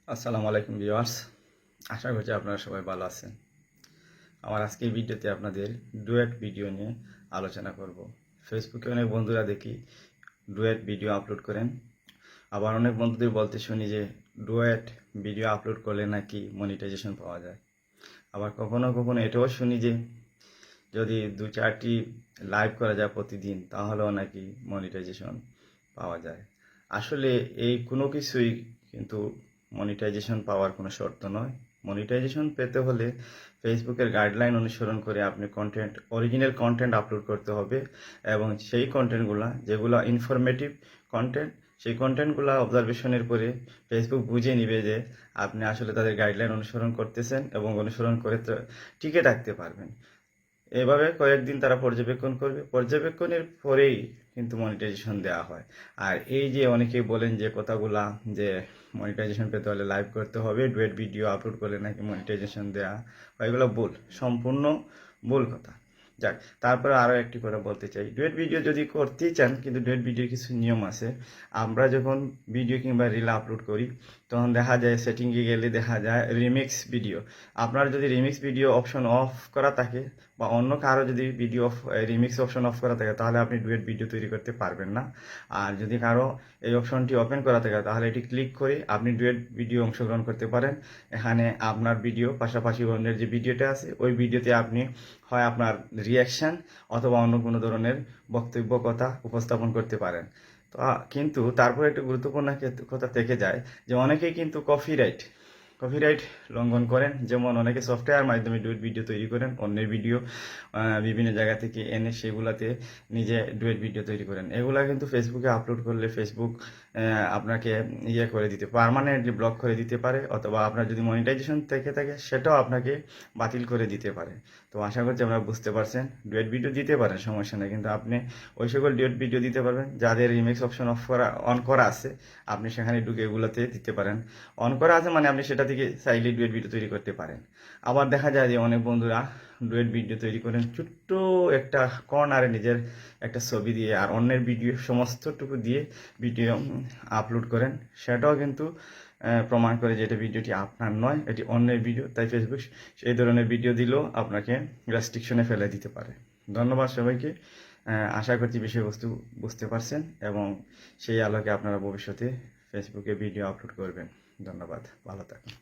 আসসালামু আলাইকুম ভিউয়ার্স, আশা করছি আপনারা সবাই ভালো আছেন। আমার আজকের ভিডিওতে আপনাদের ডুয়েট ভিডিও নিয়ে আলোচনা করব। ফেসবুকে অনেক বন্ধুরা দেখি ডুয়েট ভিডিও আপলোড করেন, আবার অনেক বন্ধুদের বলতে শুনি যে ডুয়েট ভিডিও আপলোড করলে নাকি মনিটাইজেশন পাওয়া যায়। আবার কখনো কখনো এটাও শুনি যে যদি 2-4টি লাইভ করা যায় প্রতিদিন তাহলেও নাকি মনিটাইজেশন পাওয়া যায়। আসলে এই কোনো কিছুই কিন্তু মনিটাইজেশন পাওয়ার কোনো শর্ত নয়। মনিটাইজেশন পেতে হলে ফেসবুকের গাইডলাইন অনুসরণ করে আপনি অরিজিনাল কন্টেন্ট আপলোড করতে হবে, এবং সেই কন্টেন্টগুলো যেগুলো ইনফরমেটিভ কন্টেন্ট, সেই কন্টেন্টগুলো অবজারভেশনের পরে ফেসবুক বুঝে নিবে যে আপনি আসলে তাদের গাইডলাইন অনুসরণ করতেছেন এবং অনুসরণ করে টিকে থাকতে পারবেন। এভাবে কয়েকদিন তারা পর্যবেক্ষণ করবে, পর্যবেক্ষণের পরেই কিন্তু মনিটাইজেশন দেওয়া হয়। আর এই যে অনেকেই বলেন যে কথাগুলা যে মনিটাইজেশন পেতে হলে লাইভ করতে হবে, ডুয়েট ভিডিও আপলোড করলে নাকি মনিটাইজেশন দেওয়া হয়, এগুলো ভুল, সম্পূর্ণ ভুল কথা। যাক, তারপরে আরও একটি কথা বলতে চাই, ডুয়েট ভিডিও যদি করতেই চান, কিন্তু ডুয়েট ভিডিওর কিছু নিয়ম আছে। আমরা যখন ভিডিও কিংবা রিল আপলোড করি তখন দেখা যায় সেটিংয়ে গেলে দেখা যায় রিমিক্স ভিডিও। আপনার যদি রিমিক্স ভিডিও অপশন অফ করা থাকে বা অন্য কারো যদি ভিডিও রিমিক্স অপশন অফ করা থাকে তাহলে আপনি ডুয়েট ভিডিও তৈরি করতে পারবেন না। আর যদি কারো এই অপশনটি ওপেন করা থাকে তাহলে এটি ক্লিক করে আপনি ডুয়েট ভিডিও অংশগ্রহণ করতে পারেন। এখানে আপনার ভিডিও পাশাপাশি অন্যের যে ভিডিওটা আছে ওই ভিডিওতে আপনি হয় আপনার রিয়াকশান অথবা অন্য কোনো ধরনের বক্তব্য কথা উপস্থাপন করতে পারেন। তো কিন্তু তারপর একটা গুরুত্বপূর্ণ কথা থেকে যায় যে অনেকেই কিন্তু কপিরাইট লঙ্ঘন করেন। যেমন অনেকে সফটওয়্যার মাধ্যমে ডুয়েট ভিডিও তৈরি করেন, অন্যের ভিডিও বিভিন্ন জায়গা থেকে এনে সেগুলাতে নিজে ডুয়েট ভিডিও তৈরি করেন। এগুলা কিন্তু ফেসবুকে আপলোড করলে ফেসবুক আপনাকে করে দিতে, পার্মানেন্টলি ব্লক করে দিতে পারে, অথবা আপনার যদি মনিটাইজেশন থেকে থাকে সেটাও আপনাকে বাতিল করে দিতে পারে। তো আশা করছি আপনারা বুঝতে পারছেন। ডুয়েট ভিডিও দিতে পারেন, সমস্যা নেই, কিন্তু আপনি ওই সকল ডুয়েট ভিডিও দিতে পারবেন যাদের রিমিক্স অপশন অন করা আছে। আপনি সেখানে ঢুকে এগুলোতে দিতে পারেন। অন করা আছে মানে আপনি সেটা থেকে চাইলে ডুয়েট ভিডিও তৈরি করতে পারেন। আবার দেখা যায় যে অনেক বন্ধুরা ডুয়েট ভিডিও তৈরি করেন ছোট্ট একটা কর্নারে নিজের একটা ছবি দিয়ে আর অন্যের ভিডিও সমস্তটুকু দিয়ে ভিডিও আপলোড করেন। সেটাও কিন্তু প্রমাণ করে যে এটা ভিডিওটি আপনার নয়, এটি অন্যের ভিডিও। তাই ফেসবুক সেই ধরনের ভিডিও দিলেও আপনাকে রেস্ট্রিকশনে ফেলে দিতে পারে। ধন্যবাদ সবাইকে। আশা করছি বিষয়বস্তু বুঝতে পারছেন এবং সেই আলোকে আপনারা ভবিষ্যতে ফেসবুকে ভিডিও আপলোড করবেন। ধন্যবাদ, ভালো থাকুন।